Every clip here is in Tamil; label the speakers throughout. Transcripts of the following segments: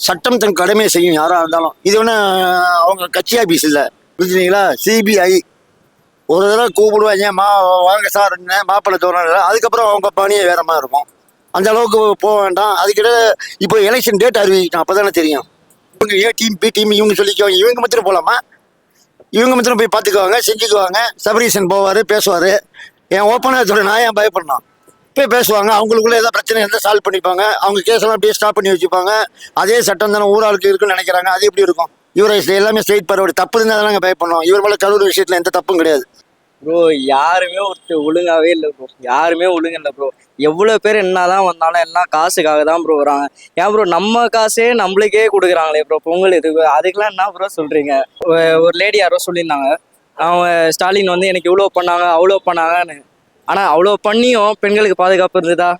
Speaker 1: சட்டம் தன் கடமையை செய்யும் யாராக இருந்தாலும். இது ஒன்று அவங்க கட்சி ஆஃபீஸ் இல்லை, புரிஞ்சுங்களா? சிபிஐ ஒரு தடவை கூப்பிடுவாங்க, வாங்க சார் மாப்பிள்ளை தோணும், அதுக்கப்புறம் அவங்க பணியை வேற மாதிரி இருக்கும். அந்த அளவுக்கு போக வேண்டாம். அதுக்கிட்ட இப்போ எலெக்ஷன் டேட் அறிவிக்கணும், அப்போ தானே தெரியும். இவங்க ஏ டீம் பி டீம் இவங்க சொல்லிக்குவாங்க, இவங்க மாத்திரம் போகலாமா? இவங்க மாத்திரம் போய் பார்த்துக்குவாங்க, செஞ்சுக்குவாங்க. சபரீசன் போவார், பேசுவார். என் ஓப்பனாக சொல்ல நான் ஏன் பயப்படணும்? போய் பேசுவாங்க, அவங்களுக்குள்ள ஏதாவது பிரச்சனை இருந்தால் சால்வ் பண்ணிப்பாங்க. அவங்க கேஸெல்லாம் அப்படியே ஸ்டாப் பண்ணி வச்சுப்பாங்க. அதே சட்டம் தானே ஊராளுக்கு இருக்குன்னு நினைக்கிறாங்க. அது எப்படி இருக்கும்? இவரை எல்லாமே ஸ்ட்ரெயிட் பரவாயில்ல, தப்பு இருந்தால் தானே பயப்படணும். இவர் மேலே கரூர் விஷயத்தில் எந்த தப்பும் கிடையாது
Speaker 2: ப்ரோ. யாருமே ஒழுங்காவே இல்லை ப்ரோ, யாருமே ஒழுங்கு இல்லை ப்ரோ. எவ்வளோ பேர் என்னதான் வந்தாலும் எல்லாம் காசுக்காக தான் ப்ரோ வராங்க. ஏன் ப்ரோ நம்ம காசே நம்மளுக்கே கொடுக்குறாங்களே ப்ரோ பொங்கல் இதுக்கு, அதுக்கெல்லாம் என்ன ப்ரோ சொல்கிறீங்க? ஒரு லேடி யாரோ சொல்லியிருந்தாங்க, அவங்க ஸ்டாலின் வந்து எனக்கு இவ்வளோ பண்ணாங்க அவ்வளோ பண்ணாங்கன்னு. ஆனால் அவ்வளோ பண்ணியும் பெண்களுக்கு பாதுகாப்பு இருந்ததா?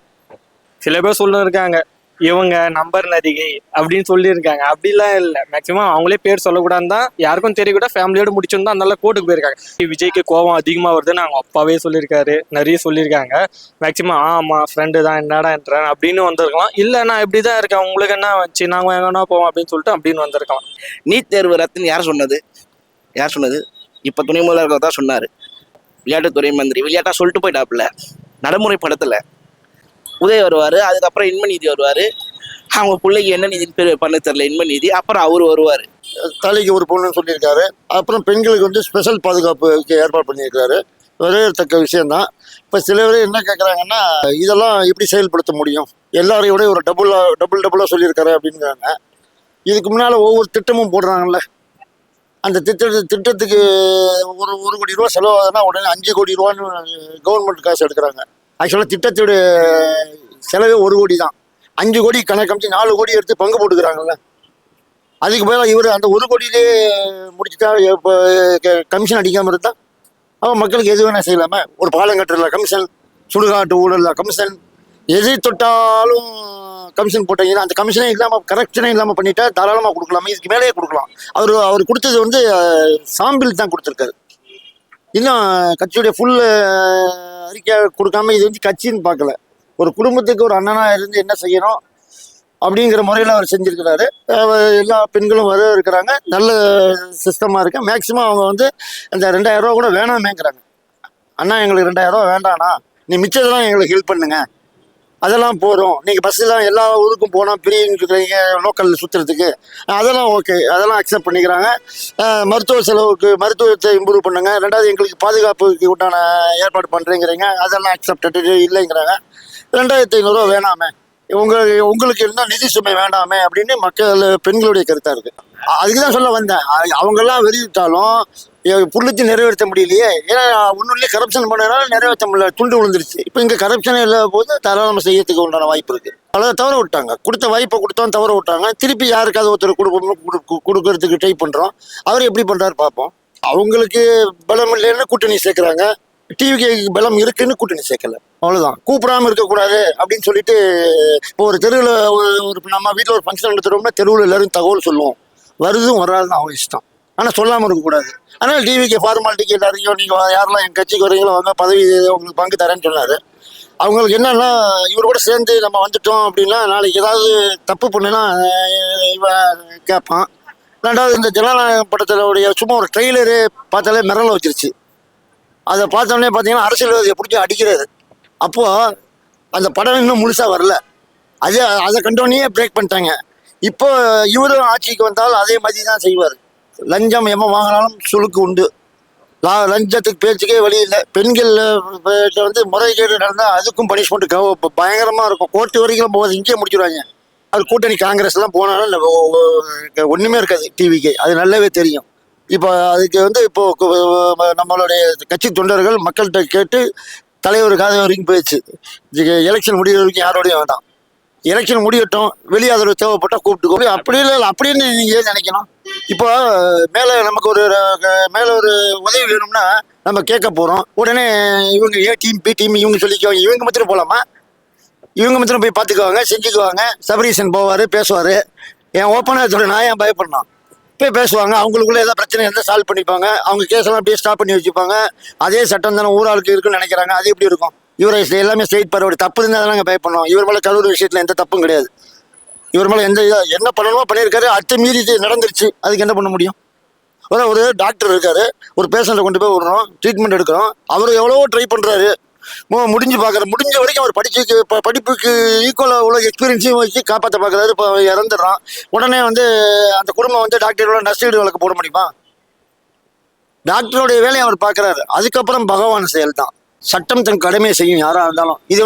Speaker 3: சில பேர் சொல்லிருக்காங்க இவங்க நம்பர் நடிகை அப்படின்னு சொல்லியிருக்காங்க. அப்படிலாம் இல்லை. மேக்சிமம் அவங்களே பேர் சொல்லக்கூடாதுன்னு தான், யாருக்கும் தெரியக்கூட ஃபேமிலியோடு முடிச்சுன்னு தான் அதனால கோர்ட்டுக்கு போயிருக்காங்க. விஜய்க்கு கோவம் அதிகமாக வருதுன்னு அவங்க அப்பாவே சொல்லியிருக்காரு, நிறைய சொல்லியிருக்காங்க. மேக்சிமம் ஆமாம் ஃப்ரெண்டு தான் என்னடான்றேன் அப்படின்னு வந்திருக்கலாம். இல்லை நான் இப்படி தான் இருக்கேன், உங்களுக்கு என்ன வச்சு நாங்கள் எங்கன்னா போவோம் அப்படின்னு சொல்லிட்டு அப்படின்னு வந்திருக்கலாம்.
Speaker 4: நீட் தேர்வு ரத்துன்னு யார் சொன்னது? இப்போ துணை முதல்வர் தான் சொன்னார். விளையாட்டுத்துறை மந்திரி விளையாட்டா சொல்லிட்டு போயிட்டாப்புல, நடைமுறைப்படுத்தல. உதய் வருவார், அதுக்கப்புறம் இன்ம நீதி வருவார். அவங்க பிள்ளைக்கு என்ன நீதினு பேர் பண்ண தெரியல, இன்ம நீதி. அப்புறம் அவர் வருவார்.
Speaker 1: தலைக்கு ஒரு பொண்ணுன்னு சொல்லியிருக்காரு. அப்புறம் பெண்களுக்கு வந்து ஸ்பெஷல் பாதுகாப்புக்கு ஏற்பாடு பண்ணியிருக்காரு. வரவேற்கத்தக்க விஷயம்தான். இப்போ சில பேர் என்ன கேட்குறாங்கன்னா, இதெல்லாம் எப்படி செயல்படுத்த முடியும், எல்லாரையோட ஒரு டபுளாக சொல்லியிருக்காரு அப்படிங்கிறாங்க. இதுக்கு முன்னால் ஒவ்வொரு திட்டமும் போடுறாங்கல்ல, அந்த திட்டத்துக்கு ஒரு கோடி ரூபா செலவாகுதுன்னா உடனே 5 கோடி ரூபான்னு கவர்மெண்ட் காசு எடுக்கிறாங்க. ஆக்சுவலாக திட்டத்தோடைய செலவே 1 கோடி தான். 5 கோடி கணக்கு அமைச்சு 4 கோடி எடுத்து பங்கு போட்டுக்கிறாங்கல்ல. அதுக்கு பதிலாக இவர் அந்த 1 கோடியிலே முடிச்சுட்டா, இப்போ கமிஷன் அடிக்காமல் இருந்தால் அவன் மக்களுக்கு எது வேணால் செய்யலாமா? ஒரு பாலம் கட்டுறதுல கமிஷன், சுடுகாட்டு ஊழலில் கமிஷன், எது தொட்டாலும் கமிஷன் போட்டீங்கன்னா அந்த கமிஷனே இல்லாமல் கரெக்ஷனே இல்லாமல் பண்ணிட்டா தாராளமாக கொடுக்கலாமா? இதுக்கு மேலேயே கொடுக்கலாம். அவர் கொடுத்தது வந்து சாம்பிள் தான் கொடுத்துருக்காரு. இன்னும் கட்சியுடைய ஃபுல் அறிக்கை கொடுக்காம இது வந்து கட்சின்னு பார்க்கல. ஒரு குடும்பத்துக்கு ஒரு அண்ணனாக இருந்து என்ன செய்யணும் அப்படிங்கிற முறையில் அவர் செஞ்சுருக்கிறாரு. எல்லா பெண்களும் இருக்கிறாங்க. நல்ல சிஸ்டமாக இருக்கு. மேக்சிமம் அவங்க வந்து அந்த 2000 ரூபா கூட வேணாமேங்கிறாங்க. அண்ணா எங்களுக்கு 2000 ரூபா வேண்டாண்ணா, நீ மிச்சதெல்லாம் எங்களுக்கு ஹெல்ப் பண்ணுங்க, அதெல்லாம் போதும். நீங்கள் பஸ்ஸெல்லாம் எல்லா ஊருக்கும் போனால் பிரியுங்க லோக்கலில் சுற்றுறதுக்கு, அதெல்லாம் ஓகே, அதெல்லாம் அக்செப்ட் பண்ணிக்கிறாங்க. மருத்துவ செலவுக்கு மருத்துவத்தை இம்ப்ரூவ் பண்ணுங்க, 2வது எங்களுக்கு பாதுகாப்புக்கு உண்டான ஏற்பாடு பண்ணுறேங்கிறீங்க, அதெல்லாம் அக்செப்டட் இல்லைங்கிறாங்க. 2500 ரூபா வேணாமே, உங்களுக்கு இருந்தால் நிதி சுமை வேண்டாமே அப்படின்னு பெண்களுடைய கருத்தாக இருக்குது. அதுக்கு தான் சொல்ல வந்தேன். அவங்கெல்லாம் வெளியிட்டாலும் புள்ளத்தி நிறைவேற்ற முடியலையே. ஏன்னா ஒன்றுலேயே கரப்ஷன் பண்ணனால நிறைவேற்ற முடியல, துண்டு விழுந்துருச்சு. இப்போ இங்கே கரப்ஷனே இல்லாத போது தாராளமாக செய்யறதுக்கு உண்டான வாய்ப்பு இருக்குது. அவ்வளோ தவற விட்டாங்க, கொடுத்த வாய்ப்பை கொடுத்தோம், தவற விட்டாங்க. திருப்பி யாருக்காவது ஒருத்தர் கொடுக்கறதுக்கு ட்ரை பண்ணுறோம். அவர் எப்படி பண்ணுறாரு பார்ப்போம். அவங்களுக்கு பலம் இல்லைன்னு கூட்டணி சேர்க்குறாங்க, டிவிக்கு பலம் இருக்குன்னு கூட்டணி சேர்க்கல, அவ்வளோதான். கூப்பிடாம இருக்கக்கூடாது அப்படின்னு சொல்லிட்டு இப்போ ஒரு தெருவில் ஒரு நம்ம வீட்டில் ஒரு ஃபங்க்ஷன் நடத்துகிறோம்னா தெருவில் எல்லாரும் தகவல் சொல்லுவோம், வருதும் வராதுன்னு அவங்க இஷ்டம். ஆனால் சொல்லாமல் இருக்கக்கூடாது. அதனால் டிவிக்கு ஃபார்மாலிட்டிக்கு எல்லாரையும் நீங்கள் யாரெல்லாம் என் கட்சிக்கு வரீங்களோ அவங்க பதவி உங்களுக்கு பங்கு தரேன்னு சொன்னார். அவங்களுக்கு என்னன்னா, இவர் கூட சேர்ந்து நம்ம வந்துட்டோம் அப்படின்னா நாளைக்கு ஏதாவது தப்பு பண்ணுன்னா இவன் கேட்பான். 2வது இந்த ஜனநாயக படத்தினுடைய சும்மா ஒரு ட்ரெய்லரு பார்த்தாலே மிரள வச்சிருச்சு. அதை பார்த்தோன்னே பார்த்தீங்கன்னா அரசியல்வாதியை பிடிச்சி அடிக்கிறது. அப்போது அந்த படம் இன்னும் முழுசாக வரல, அதை கண்டோன்னே பிரேக் பண்ணிட்டாங்க. இப்போ இவரும் ஆட்சிக்கு வந்தாலும் அதே மாதிரி தான் செய்வார். லஞ்சம் எம்ம வாங்கினாலும் சுழுக்கு உண்டு. லஞ்சத்துக்கு பேச்சுக்கே வழி இல்லை. பெண்கள் வந்து முறைகேடு நடந்தால் அதுக்கும் பனிஷ்மெண்ட் பயங்கரமாக இருக்கும். கோர்ட்டு வரைக்கும் போகுது, இங்கேயே முடிச்சுடுவாங்க. அது கூட்டணி காங்கிரஸ்லாம் போனாலும் ஒன்றுமே இருக்காது டிவிக்கு, அது நல்லாவே தெரியும். இப்போ அதுக்கு வந்து இப்போது நம்மளுடைய கட்சி தொண்டர்கள் மக்கள்கிட்ட கேட்டு தலைவர் காது வரைக்கும் போயிடுச்சு. எலெக்ஷன் முடிகிற வரைக்கும் யாரோடையும் வேண்டாம், எலெக்ஷன் முடியட்டும், வெளியாதரவு தேவைப்பட்டால் கூப்பிட்டு அப்படி இல்லை அப்படின்னு நீங்கள் ஏன் நினைக்கணும்? இப்போ மேலே நமக்கு மேலே ஒரு உதவி வேணும்னா நம்ம கேட்க போகிறோம். உடனே இவங்க ஏ டீம் பி டீம் இவங்க சொல்லிக்குவாங்க, இவங்க மாத்திரம் போகலாமா? இவங்க மாத்திரம் போய் பார்த்துக்குவாங்க, செஞ்சுக்குவாங்க. சபரீசன் போவார், பேசுவார். என் ஓப்பனாக சொல்ல நான் ஏன் பயப்படணும்? போய் பேசுவாங்க, அவங்களுக்குள்ள ஏதாவது பிரச்சனை இருந்தால் சால்வ் பண்ணிப்பாங்க. அவங்க கேஸெல்லாம் அப்படியே ஸ்டாப் பண்ணி வச்சுப்பாங்க. அதே சட்டம் தானே ஊராளுக்கு இருக்குன்னு நினைக்கிறாங்க, அது எப்படி இருக்கும்? இவரை எல்லாமே ஸ்ட்ரெயிட் பரவாயில்ல, தப்பு இருந்தால் தானே பயப்படணும். இவர் மேலே கரூர் விஷயத்தில் எந்த தப்பும் கிடையாது. இவர் மேலே என்ன பண்ணணுமோ பண்ணியிருக்காரு, மீறி இது நடந்துருச்சு, அதுக்கு என்ன பண்ண முடியும்? ஒரு டாக்டர் இருக்காரு, ஒரு பேஷண்ட்டை கொண்டு போய் விடுறோம், ட்ரீட்மெண்ட் எடுக்கிறோம், அவர் எவ்வளவோ ட்ரை பண்ணுறாரு, முடிஞ்ச வரைக்கும் அவர் படிப்புக்கு ஈக்குவலாக உள்ள எக்ஸ்பீரியன்ஸையும் வச்சு காப்பாற்ற பார்க்குறாரு. இப்போ இறந்துடுறான். உடனே அந்த குடும்பம் டாக்டரோட நஷ்டஈடு வழக்கு போட முடியுமா? டாக்டருடைய வேலையை அவர் பார்க்குறாரு. அதுக்கப்புறம் பகவான் செயல் தான். சட்டம் தன் கடமையை செய்யும் யாராக இருந்தாலும். இது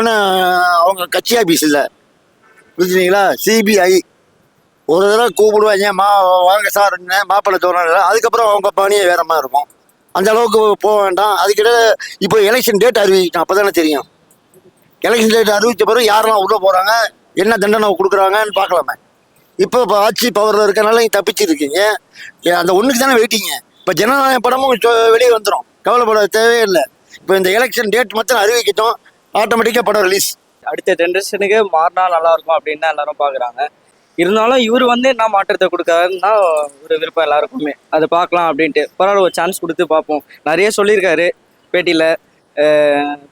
Speaker 1: அவங்க கட்சி ஆஃபீஸ் இல்லை, புரிஞ்சுங்களா? சிபிஐ ஒரு தடவை கூப்பிடுவாங்க, வாங்க சார் மாப்பிள்ளை தோணும், அதுக்கப்புறம் அவங்க பணியை வேற மாதிரி இருக்கும். அந்த அளவுக்கு போக வேண்டாம். அதுக்கிட்ட இப்போ எலெக்ஷன் டேட் அறிவிக்கணும், அப்போ தானே தெரியும். எலெக்ஷன் டேட் அறிவித்த பிறகு யாரெல்லாம் உள்ளே போகிறாங்க, என்ன தண்டனை கொடுக்குறாங்கன்னு பார்க்கலாமே. இப்போ ஆட்சி பவரில் இருக்கனால நீங்கள் தப்பிச்சிருக்கீங்க, அந்த ஒன்றுக்கு தானே வெயிட்டிங்க. இப்போ ஜனநாயக படமும் வெளியே வந்துடும், கவலைப்பட தேவையில்லை. இப்போ இந்த எலெக்ஷன் டேட் மட்டும் அறிவிக்கட்டும், ஆட்டோமேட்டிக்காக படம் ரிலீஸ்.
Speaker 2: அடுத்த ஜென்ரேஷனுக்கு மாறினா நல்லா இருக்கும் அப்படின்னு தான் எல்லாரும் பாக்குறாங்க. இருந்தாலும் இவர் என்ன மாற்றத்தை கொடுக்காருன்னா ஒரு விருப்பம் எல்லாருக்குமே, அதை பார்க்கலாம் அப்படின்ட்டு. பரவாயில்ல, ஒரு சான்ஸ் கொடுத்து பார்ப்போம். நிறைய சொல்லியிருக்காரு பேட்டியில,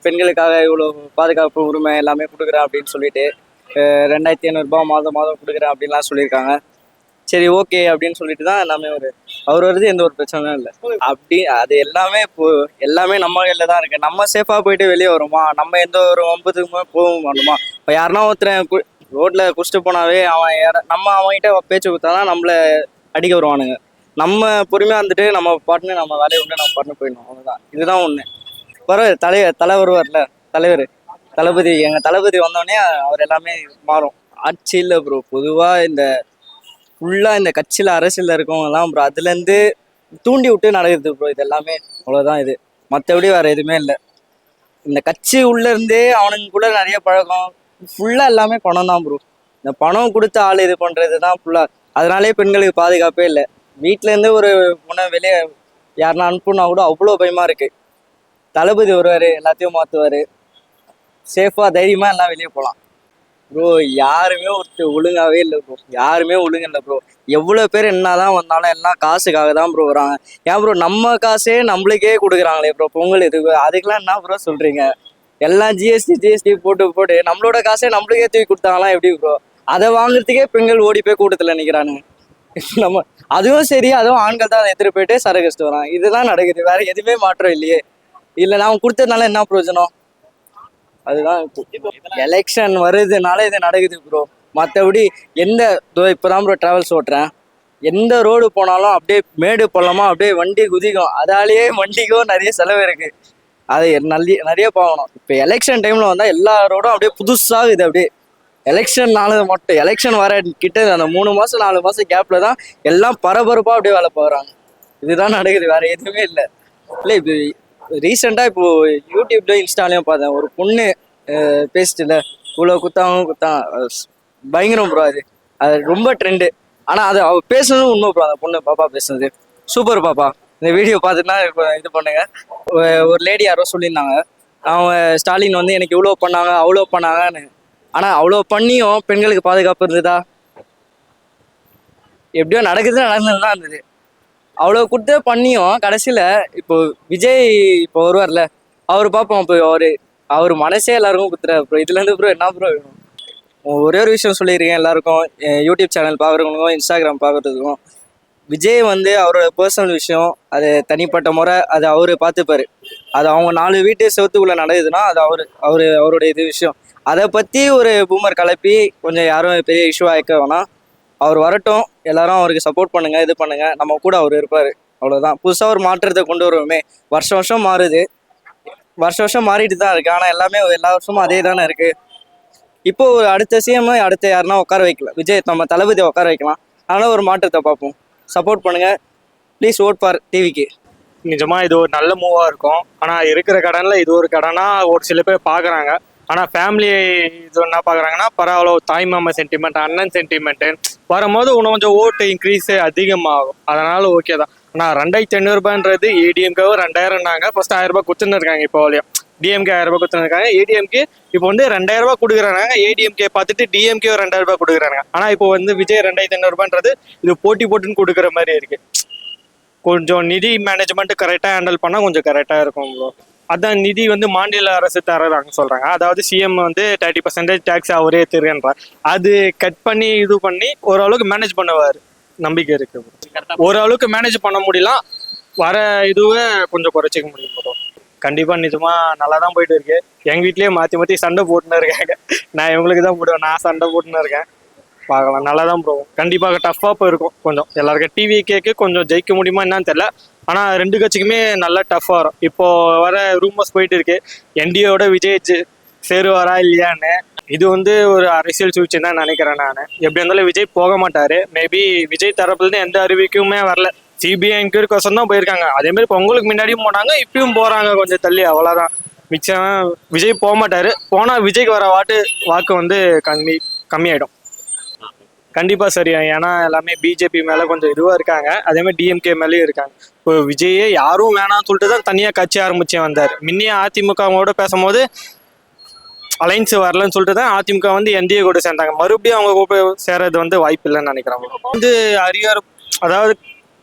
Speaker 2: பெண்களுக்காக இவ்வளோ பாதுகாப்பு உரிமை எல்லாமே கொடுக்குறேன் அப்படின்னு சொல்லிட்டு 2500 மாதம் கொடுக்குறேன் அப்படின்லாம் சொல்லியிருக்காங்க. சரி, ஓகே அப்படின்னு சொல்லிட்டு தான் எல்லாமே அவர் வருது, எந்த ஒரு பிரச்சனையும் இல்லை. அது எல்லாமே இப்போ எல்லாமே நம்ம கையில் தான் இருக்கு. நம்ம சேஃபாக போயிட்டு வெளியே வருமா, நம்ம எந்த ஒரு வம்பத்துக்குமே போக மாட்டோமா? இப்போ யாருன்னா ஒருத்தன் ரோட்ல குடிச்சிட்டு போனாவே நம்ம அவன்கிட்ட பேச்சு கொடுத்தாதான் நம்மள அடிக்க வருவானுங்க. நம்ம பொறுமையாக இருந்துட்டு நம்ம பாட்டுன்னு நம்ம வேலையை விட்டு நம்ம பாட்டுன்னு போயிடணும், அவ்வளோதான். இதுதான் ஒன்று. தலை வருவார்ல, தளபதி, எங்கள் தளபதி வந்தோடனே அவர் எல்லாமே மாறும். ஆட்சியில் ப்ரோ பொதுவாக ஃபுல்லாக இந்த கட்சியில் அரசியலில் இருக்கவங்கலாம் ப்ரோ அதுலேருந்து தூண்டி விட்டு நடக்குது ப்ரோ. இது எல்லாமே அவ்வளோதான். இது மற்றபடி வேறு எதுவுமே இல்லை. இந்த கட்சி உள்ளேருந்தே அவனுக்குள்ள நிறைய பழக்கம், ஃபுல்லாக எல்லாமே பணம் தான் ப்ரோ. இந்த பணம் கொடுத்த ஆள் இது பண்ணுறது தான் ஃபுல்லாக. அதனாலே பெண்களுக்கு பாதுகாப்பே இல்லை. வீட்டிலேருந்து ஒரு பொண்ணை வெளியே யாருன்னா அனுப்புனா கூட அவ்வளோ பயமாக இருக்குது. தளபதி வருவார், எல்லாத்தையும் மாற்றுவார், சேஃபாக தைரியமாக எல்லாம் வெளியே போகலாம் ப்ரோ. யாருமே ஒழுங்காவே இல்லை ப்ரோ, யாருமே ஒழுங்கு இல்லை ப்ரோ. எவ்வளோ பேர் என்னதான் வந்தாலும் எல்லாம் காசுக்காக தான் ப்ரோ வராங்க. ஏன் ப்ரோ நம்ம காசே நம்மளுக்கே கொடுக்குறாங்களே ப்ரோ பொங்கல் இதுக்கு, அதுக்கெல்லாம் என்ன ப்ரோ சொல்கிறீங்க? எல்லாம் ஜிஎஸ்டி போட்டு நம்மளோட காசே நம்மளுக்கே தூக்கி கொடுத்தாங்களாம் எப்படி ப்ரோ? அதை வாங்குறதுக்கே பெண்கள் ஓடி போய் கூட்டத்தில் நிற்கிறானுங்க. நம்ம அதுவும் சரி, அதுவும் ஆண்கள் தான் அதை எடுத்துகிட்டு போயிட்டு சரகடிச்சிட்டு வரான். இதுதான் நடக்குது, வேற எதுவுமே மாற்றம் இல்லையே. இல்லை நான் கொடுத்ததுனால என்ன பிரயோஜனம்? அதுதான் எலெக்ஷன் வருதுனால இது நடக்குது ப்ரோ. மற்றபடி இப்போதான் ப்ரோ டிராவல்ஸ் ஓட்டுறேன், எந்த ரோடு போனாலும் அப்படியே மேடு பள்ளமா அப்படியே வண்டி குதிக்கும். அதாலேயே வண்டிக்கும் நிறைய செலவு இருக்கு, அதை நிறைய பார்க்கணும். இப்போ எலெக்ஷன் டைம்ல வந்தால் எல்லா ரோடும் அப்படியே புதுசாக இது. அப்படியே எலெக்ஷன்னால மட்டும், எலெக்ஷன் வர கிட்ட அந்த 3 மாதம் 4 மாதம் கேப்ல தான் எல்லாம் பரபரப்பாக அப்படியே வேலை பார்க்குறாங்க. இதுதான் நடக்குது, வேற எதுவுமே இல்லை. இப்போ ரீசெண்டாக இப்போ யூடியூப்ல இன்ஸ்டாலையும் பார்த்தேன், ஒரு பொண்ணு பேசிட்டுல இவ்வளோ குத்தான் பயங்கரம் ப்ரோ. அது ரொம்ப ட்ரெண்டு. ஆனால் அது அவள் பேசுனதும் உண்மை ப்ரோ. அந்த பொண்ணு பாப்பா பேசுனது சூப்பர். பாப்பா இந்த வீடியோ பார்த்துட்டுனா இது பண்ணுங்க. ஒரு லேடி யாரோ சொல்லியிருந்தாங்க, அவங்க ஸ்டாலின் எனக்கு இவ்வளோ பண்ணாங்க அவ்வளோ பண்ணாங்கன்னு. ஆனால் அவ்வளோ பண்ணியும் பெண்களுக்கு பாதுகாப்பு இருந்ததா? எப்படியோ நடந்ததுதான் இருந்தது. அவ்வளோ கொடுத்து பண்ணியும் கடைசியில் இப்போ விஜய் இப்போ வருவார்ல, அவர் பார்ப்போம். இப்போ அவர் மனசே எல்லாருக்கும் குத்துறாரு ப்ரோ. இதுலேருந்து ப்ரோ என்ன ப்ரோ வேணும்? ஒரே ஒரு விஷயம் சொல்லியிருக்கேன் எல்லாருக்கும், யூடியூப் சேனல் பார்க்குறவங்களுக்கும் இன்ஸ்டாகிராம் பார்க்குறதுக்கும், விஜய் அவரோட பர்சனல் விஷயம், அது தனிப்பட்ட முறை, அது அவர் பார்த்துப்பாரு. அது அவங்க 4 வீட்டு செவத்துக்குள்ளே நடக்குதுன்னா அது அவருடைய விஷயம். அதை பற்றி ஒரு பூமர் கலப்பி கொஞ்சம் யாரும் பெரிய இஷ்யூ ஆகிக்க வேணாம். அவர் வரட்டும், எல்லாரும் அவருக்கு சப்போர்ட் பண்ணுங்க, இது பண்ணுங்க, நம்ம கூட அவர் இருப்பார், அவ்வளோதான். புதுசாக ஒரு மாற்றத்தை கொண்டு வருவோமே. வருஷம் மாறுது, வருஷம் மாறிட்டு தான் இருக்கு. ஆனால் எல்லாமே எல்லா வருஷமும் அதே தானே இருக்கு. இப்போ அடுத்த சிஎம் அடுத்த யாருன்னா உட்கார வைக்கலாம், விஜய் நம்ம தளபதியை உட்கார வைக்கலாம். அதனால ஒரு மாற்றத்தை பார்ப்போம். சப்போர்ட் பண்ணுங்க ப்ளீஸ். ஓட் ஃபார் டிவிக்கு.
Speaker 3: நிஜமா இது ஒரு நல்ல மூவா இருக்கும். ஆனா இருக்கிற கடன்ல இது ஒரு கடனா ஒரு சில பேர் பாக்குறாங்க. ஆனா ஃபேமிலி இது என்ன பாக்குறாங்கன்னா, பரவாயில்ல தாய்மாமா சென்டிமெண்ட், அண்ணன் சென்டிமெண்ட் வரும்போது இன்னும் கொஞ்சம் ஓட்டு இன்க்ரீஸ் அதிகமாகும். அதனால ஓகே தான். ஆனா 2500 ஏடிஎம்கேவும் 2000னாங்க. ஃபர்ஸ்ட் 1000 ரூபாய் கொடுத்துன்னு இருக்காங்க. இப்போ டிஎம்கே 1000 ரூபாய் கொடுத்துன்னு இருக்காங்க. ஏடிஎம்கே இப்போ 2000 ரூபாய் கொடுக்குறாங்க. ஏடிஎம்கே பார்த்துட்டு டிஎம்கே 2000 ரூபாய் கொடுக்குறாங்க. ஆனா இப்போ விஜய் 2500 இது போட்டுன்னு கொடுக்குற மாதிரி இருக்கு. கொஞ்சம் நிதி மேனேஜ்மெண்ட் கரெக்டாக ஹேண்டில் பண்ணால் கொஞ்சம் கரெக்டாக இருக்கும் ப்ரோ. அதான் நிதி வந்து மாநில அரசு தர்றாங்க சொல்றாங்க. அதாவது சிஎம் வந்து 30% டேக்ஸ் அவரே ஏத்துறேன்றார். அது கட் பண்ணி இது பண்ணி ஓரளவுக்கு மேனேஜ் பண்ணுவார், நம்பிக்கை இருக்கு. ஓரளவுக்கு மேனேஜ் பண்ண முடியலாம், வர இதுவே கொஞ்சம் குறைச்சிக்க முடியும் bro. கண்டிப்பா நிஜமா நல்லா தான் போயிட்டு இருக்கு. எங்க வீட்லயே மாத்தி மாத்தி சண்டை போட்டுன்னு இருக்காங்க. நான் இவங்களுக்கு தான் போடுவேன், நான் சண்டை போட்டுன்னு இருக்கேன். பார்க்கலாம், நல்லா தான் போகும். கண்டிப்பாக டஃப்பாக இருக்கும் கொஞ்சம். எல்லாருக்கும் டிவி கேக்கு கொஞ்சம் ஜெயிக்க முடியுமா என்னன்னு தெரியல. ஆனால் ரெண்டு கட்சிக்குமே நல்லா டஃப்பாக வரும். இப்போ வர ரூமர்ஸ் போயிட்டு இருக்கு என்டிஏவோட விஜய் சேருவாரா இல்லையான்னு. இது வந்து ஒரு அரசியல் சூழ்ச்சி தான் நினைக்கிறேன் நான். எப்படி இருந்தாலும் விஜய் போக மாட்டாரு. மேபி விஜய் தரப்புலேருந்து எந்த அறிவிக்குமே வரல. சிபிஐ என்கொயரிக்கோசம் தான் போயிருக்காங்க. அதே மாதிரி பொங்கலுக்கு முன்னாடியும் போனாங்க, இப்பயும் போறாங்க கொஞ்சம் தள்ளி, அவ்வளோதான். மிச்சம் விஜய் போக மாட்டாரு. போனால் விஜய்க்கு வர வாக்கு வந்து கம்மியாயிடும். கண்டிப்பா சரியா. ஏன்னா எல்லாமே பிஜேபி மேல கொஞ்சம் இதுவா இருக்காங்க, அதே மாதிரி டிஎம்கே மேலேயும் இருக்காங்க. இப்போ விஜயே யாரும் வேணாம்னு சொல்லிட்டு தான் தனியா கட்சி ஆரம்பிச்சே வந்தார். முன்னே அதிமுகவோட பேசும்போது அலைன்ஸ் வரலன்னு சொல்லிட்டு தான் அதிமுக வந்து என்டிஏ கூட சேர்ந்தாங்க. மறுபடியும் அவங்க கூட சேரது வந்து வாய்ப்பு இல்லைன்னு நினைக்கிறாங்க. வந்து அதாவது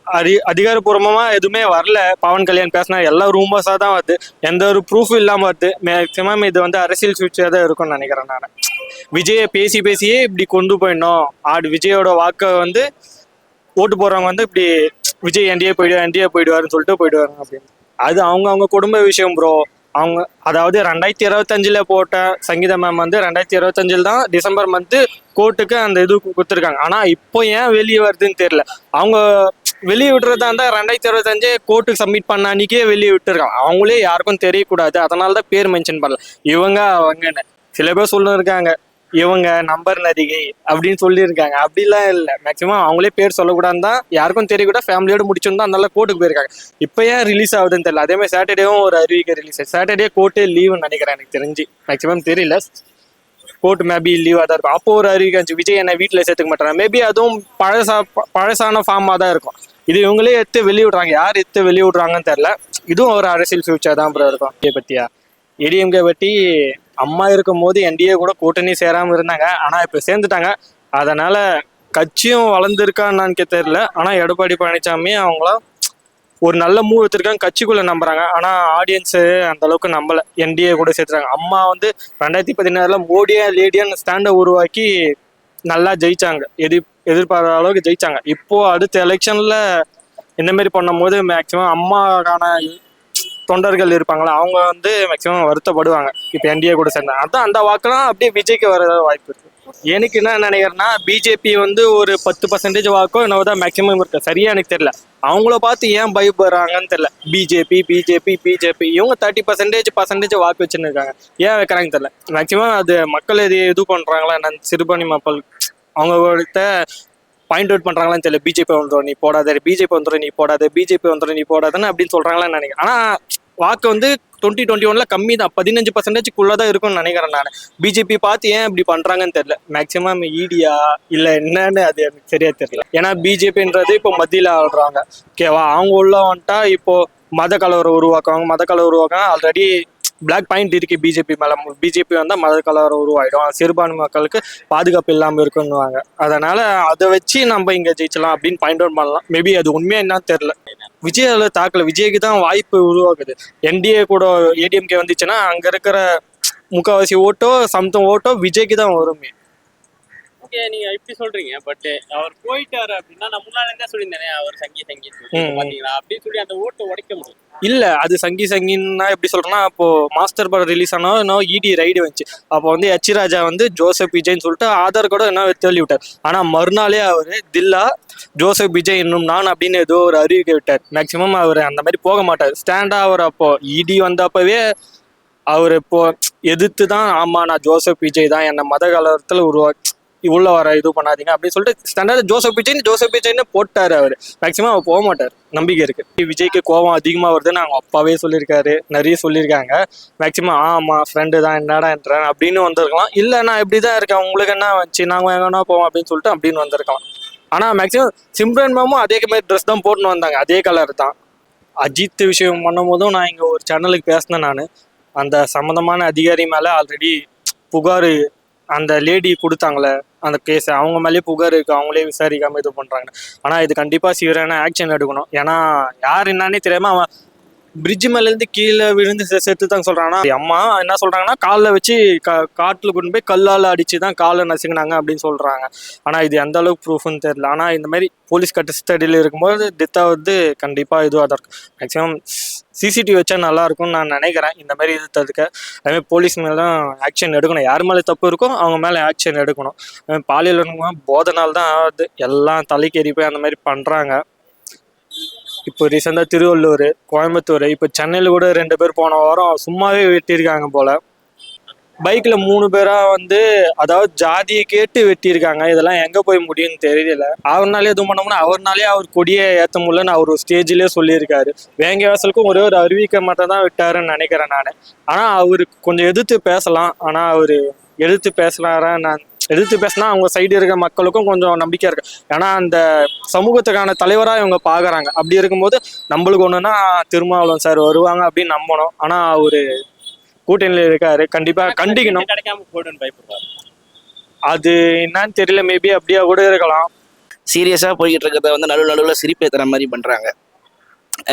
Speaker 3: அதிகாரப்பூர்வமா எதுவுமே வரல. பவன் கல்யாண் பேசினா எல்லாம் ரூமர்ஸா தான் வருது, எந்த ஒரு ப்ரூஃபும் இல்லாம வருது. மேக்சிமம் இது வந்து அரசியல் சூழ்ச்சியா தான் இருக்கும்னு நினைக்கிறேன் நான். விஜயை பேசியே இப்படி கொண்டு போயிடணும், விஜயோட வாக்கை வந்து ஓட்டு போறவங்க வந்து இப்படி விஜய் என்டிஏ போயிடுவாருன்னு சொல்லிட்டு போயிடுவாங்க அப்படின்னு. அது அவங்க குடும்ப விஷயம் ப்ரோ. அவங்க அதாவது 2025 போட்ட சங்கீதா மேம் வந்து 2025 தான் டிசம்பர் மந்த்து கோர்ட்டுக்கு அந்த இது கொடுத்துருக்காங்க. ஆனா இப்போ ஏன் வெளியே வருதுன்னு தெரியல. அவங்க வெளியே விட்டுறதா இருந்தா 2025 கோர்ட்டுக்கு சப்மிட் பண்ண அன்னைக்கே வெளியே விட்டுருக்காங்க. அவங்களே யாருக்கும் தெரியக்கூடாது, அதனால தான் பேர் மென்ஷன் பண்ணல. அவங்கன்னு சில பேர் சொல்லிருக்காங்க, இவங்க நம்பர் நடிகை அப்படின்னு சொல்லியிருக்காங்க. அப்படிலாம் இல்லை. மேக்சிமம் அவங்களே பேர் சொல்லக்கூடாது தான், யாருக்கும் தெரியக்கூடாது, ஃபேமிலியோட முடிச்சுன்னு தான் அதனால கோர்ட்டுக்கு போயிருக்காங்க. இப்போ ஏன் ரிலீஸ் ஆகுதுன்னு தெரியல. அதே மாதிரி சாட்டர்டேவும் ஒரு அறிவிக்கை ரிலீஸ் ஆகுது. சாட்டர்டே கோர்ட்டே லீவுன்னு நினைக்கிறேன், எனக்கு தெரிஞ்சு. மேக்சிமம் தெரியல, கோர்ட் மேபி லீவாக தான் இருக்கும். அப்போ ஒரு அறிவிக்கை இருந்துச்சு, விஜய் என்ன வீட்டில் சேர்த்துக்க மாட்டாங்க. மேபி அதுவும் பழசான ஃபார்மாக தான் இருக்கும். இது இவங்களே எடுத்து வெளியே விடுறாங்க. யார் எடுத்து வெளியே விடுறாங்கன்னு தெரியல. இதுவும் ஒரு அரசியல் ஃபியூச்சர் தான் ப்ரோ இருக்கும். இதை பற்றியா ஏடிஎம்கே பற்றி அம்மா இருக்கும் போது என்டிஏ கூட கூட்டணி சேராமல் இருந்தாங்க, ஆனால் இப்போ சேர்ந்துட்டாங்க. அதனால கட்சியும் வளர்ந்துருக்கான்னு தெரியல. ஆனால் எடப்பாடி பழனிசாமி அவங்களாம் ஒரு நல்ல மூவ் எடுத்திருக்காங்க, கட்சிக்குள்ள நம்புறாங்க. ஆனால் ஆடியன்ஸு அந்த அளவுக்கு நம்பலை. என்டிஏ கூட சேர்த்துறாங்க. அம்மா வந்து 2016 மோடியா லேடியான்னு ஸ்டாண்டை உருவாக்கி நல்லா ஜெயிச்சாங்க, எதிர்பார்த்த அளவுக்கு ஜெயிச்சாங்க. இப்போ அடுத்த எலெக்ஷன்ல இந்த மாதிரி பண்ணும்போது மேக்சிமம் அம்மாக்கான தொண்டர்கள் இருப்பாங்களா, அவங்க வந்து மேக்சிமம் வருத்தப்படுவாங்க இப்போ என்டிஏ கூட சேர்ந்தாங்க. அதான் அந்த வாக்குலாம் அப்படியே விஜய்க்கு வர வாய்ப்பு இருக்கு. எனக்கு என்ன நினைக்கிறேன்னா, பிஜேபி வந்து ஒரு 10% வாக்கோ என்னதான் மேக்சிமம் இருக்கு, சரியா எனக்கு தெரியல. அவங்கள பார்த்து ஏன் பயப்படுறாங்கன்னு தெரியல. பிஜேபி இவங்க 30% வாக்கு வச்சுன்னு இருக்காங்க. ஏன் வைக்கிறாங்கன்னு தெரியல. மேக்சிமம் அது மக்கள் இது பண்றாங்களா என்னன்னு, சிறுபான்மை மக்கள் அவங்கள்ட்ட பாயிண்ட் அவுட் பண்றாங்களான்னு தெரியல. பிஜேபி வந்துடும் நீ போடாத, பிஜேபி வந்துடும் நீ போடாதுன்னு அப்படின்னு சொல்றாங்களான்னு நினைக்கிறேன். ஆனா வாக்கு வந்து 2021 கம்மி தான், 15%க்குள்ளதான் இருக்கும்னு நினைக்கிறேன் நான். பிஜேபி பார்த்து ஏன் இப்படி பண்றாங்கன்னு தெரியல. மேக்சிமம் ஈடியா இல்ல என்னன்னு அது எனக்கு சரியா தெரியல. ஏன்னா பிஜேபின்றது இப்போ மத்தியில ஆள்றாங்க, ஓகேவா. அவங்க உள்ள வந்துட்டா இப்போ மத கலவரம் உருவாக்குவாங்க. ஆல்ரெடி பிளாக் பாயிண்ட் இருக்கு பிஜேபி மேல. பிஜேபி வந்தால் மத கலவரம் உருவாயிடும், சிறுபான்மை மக்களுக்கு பாதுகாப்பு இல்லாமல் இருக்குன்னுவாங்க. அதனால அதை வச்சு நம்ம இங்க ஜெயிச்சலாம் அப்படின்னு பாயிண்ட் அவுட் பண்ணலாம். மேபி அது உண்மையா என்னன்னு தெரியல. விஜய் அதில் தாக்கல, விஜய்க்கு தான் வாய்ப்பு உருவாக்குது. என்டிஏ கூட ஏடிஎம்கே வந்துச்சுன்னா அங்க இருக்கிற முக்கால்வாசி ஓட்டோ விஜய்க்கு தான் வருமே.
Speaker 5: ஓகே, நீங்க இப்படி சொல்றீங்க. பட் அவர் போயிட்டாரு அப்படின்னா, நான் முன்னாடி இருந்தே சொல்லியிருந்தேனே அவர் சங்கி பாத்தீங்களா அப்படின்னு சொல்லி அந்த ஓட்டை உடைக்க முடியும்.
Speaker 3: இல்ல அது சங்கின்னா எப்படி சொல்றேன்னா, அப்போ மாஸ்டர் படம் ரிலீஸ் ஆனா இடி ரைடு வந்துச்சு. அப்போ வந்து எச் ராஜா வந்து ஜோசப் விஜய்ன்னு சொல்லிட்டு ஆதார் கூட என்ன தள்ளி விட்டார். ஆனா மறுநாளே அவரு தில்லா ஜோசப் விஜய் இன்னும் நான் அப்படின்னு ஏதோ ஒரு அறிவிக்கை விட்டார். மேக்சிமம் அவர் அந்த மாதிரி போக மாட்டார், ஸ்டாண்டா. அவர் அப்போ இடி வந்தப்பவே அவர் இப்போ எதிர்த்து தான், ஆமா நான் ஜோசப் விஜய் தான், என்னை மத கலவரத்துல உள்ள வர இது பண்ணாதீங்க அப்படின்னு சொல்லிட்டு ஸ்டாண்டர்ட் ஜோசப் விஜய்னு போட்டாரு அவரு. மேக்சிமம் அவர் போக மாட்டார், நம்பிக்கை இருக்கு. விஜய்க்கு கோவம் அதிகமா வருதுன்னு அவங்க அப்பாவே சொல்லியிருக்காரு, நிறைய சொல்லியிருக்காங்க. மேக்சிமம் ஆமா ஃப்ரெண்டு தான் என்னடா என்றேன் அப்படின்னு வந்திருக்கலாம். இல்லை நான் இப்படிதான் இருக்கேன், உங்களுக்கு என்ன வச்சு நாங்கள் எங்கன்னா போவோம் அப்படின்னு சொல்லிட்டு அப்படின்னு வந்திருக்கலாம். ஆனா மேக்சிமம் சிம்ரன் மேமும் அதே மாதிரி ட்ரெஸ் தான் போட்டுன்னு வந்தாங்க, அதே கலர் தான். அஜித் விஷயம் பண்ணும் போதும் நான் இங்க ஒரு சேனலுக்கு பேசினேன் நான். அந்த சம்மந்தமான அதிகாரி மேல ஆல்ரெடி புகார், அந்த லேடி கொடுத்தாங்களே அந்த கேஸ், அவங்க மேலேயே புகார் இருக்கு, அவங்களே விசாரிக்காம இது பண்றாங்க. ஆனா இது கண்டிப்பா சீரான ஆக்ஷன் எடுக்கணும். ஏன்னா யார் என்னன்னே தெரியாம அவன் பிரிட்ஜ் மேல இருந்து கீழே விழுந்து செத்து தான் சொல்றாங்கன்னா அம்மா என்ன சொல்றாங்கன்னா காலில் வச்சு காட்டுல கொண்டு போய் கல்லால் அடிச்சு தான் காலை நசுங்கினாங்க அப்படின்னு சொல்றாங்க. ஆனா இது எந்த அளவுக்கு ப்ரூஃப்னு தெரியல. ஆனா இந்த மாதிரி போலீஸ் கஸ்டடியில் இருக்கும்போது டெத் ஆகுது கண்டிப்பா இதுவாக தான் இருக்கும். மேக்ஸிமம் சிசிடிவி வச்சா நல்லா இருக்கும்னு நான் நினைக்கிறேன். இந்த மாதிரி இது தடுக்க அதுமாதிரி போலீஸ் மேலாம் ஆக்ஷன் எடுக்கணும். யார் மேலே தப்பு இருக்கோ அவங்க மேலே ஆக்ஷன் எடுக்கணும். பாலியல் போதனால் தான் ஆகுது, எல்லாம் தலைக்கேறி போய் அந்த மாதிரி பண்றாங்க. இப்போ ரீசெண்டாக திருவள்ளூர், கோயம்புத்தூர், இப்போ சென்னையில் கூட 2 பேர் போன வாரம் சும்மாவே வெட்டியிருக்காங்க போல. பைக்கில் 3 பேராக வந்து அதாவது ஜாதியை கேட்டு வெட்டியிருக்காங்க. இதெல்லாம் எங்கே போய் முடியும்னு தெரியல. அவர்னாலே எதுவும் பண்ண முடியும். அவர்னாலே அவர் கொடியை ஏற்ற முடியலன்னு அவர் ஒரு ஸ்டேஜ்லேயே சொல்லியிருக்காரு. வேங்க வாசலுக்கும் ஒரே ஒரு அறிவிக்க மட்டும் தான் விட்டாருன்னு நினைக்கிறேன் நான். ஆனால் அவர் கொஞ்சம் எதிர்த்து பேசலாம். ஆனால் அவர் எதிர்த்து பேசலாரா நான் எதிர்த்து பேசினா அவங்க சைடு இருக்க மக்களுக்கும் கொஞ்சம் நம்பிக்கை இருக்கு. ஏன்னா அந்த சமூகத்துக்கான தலைவராக இவங்க பார்க்குறாங்க. அப்படி இருக்கும்போது நம்மளுக்கு ஒன்றுனா திருமாவளவன் சார் வருவாங்க அப்படின்னு நம்பணும். ஆனால் அவர் கூட்டணியில் இருக்காரு, கண்டிப்பா கண்டிக்கணும்.
Speaker 5: கிடைக்காம போயிடுன்னு பயப்படுறாரு.
Speaker 3: அது என்னன்னு தெரியல, மேபி அப்படியே கூட இருக்கலாம்.
Speaker 4: சீரியஸாக போய்கிட்டு இருக்கிறத வந்து நடுவில் சிரிப்பேத்துற மாதிரி பண்ணுறாங்க.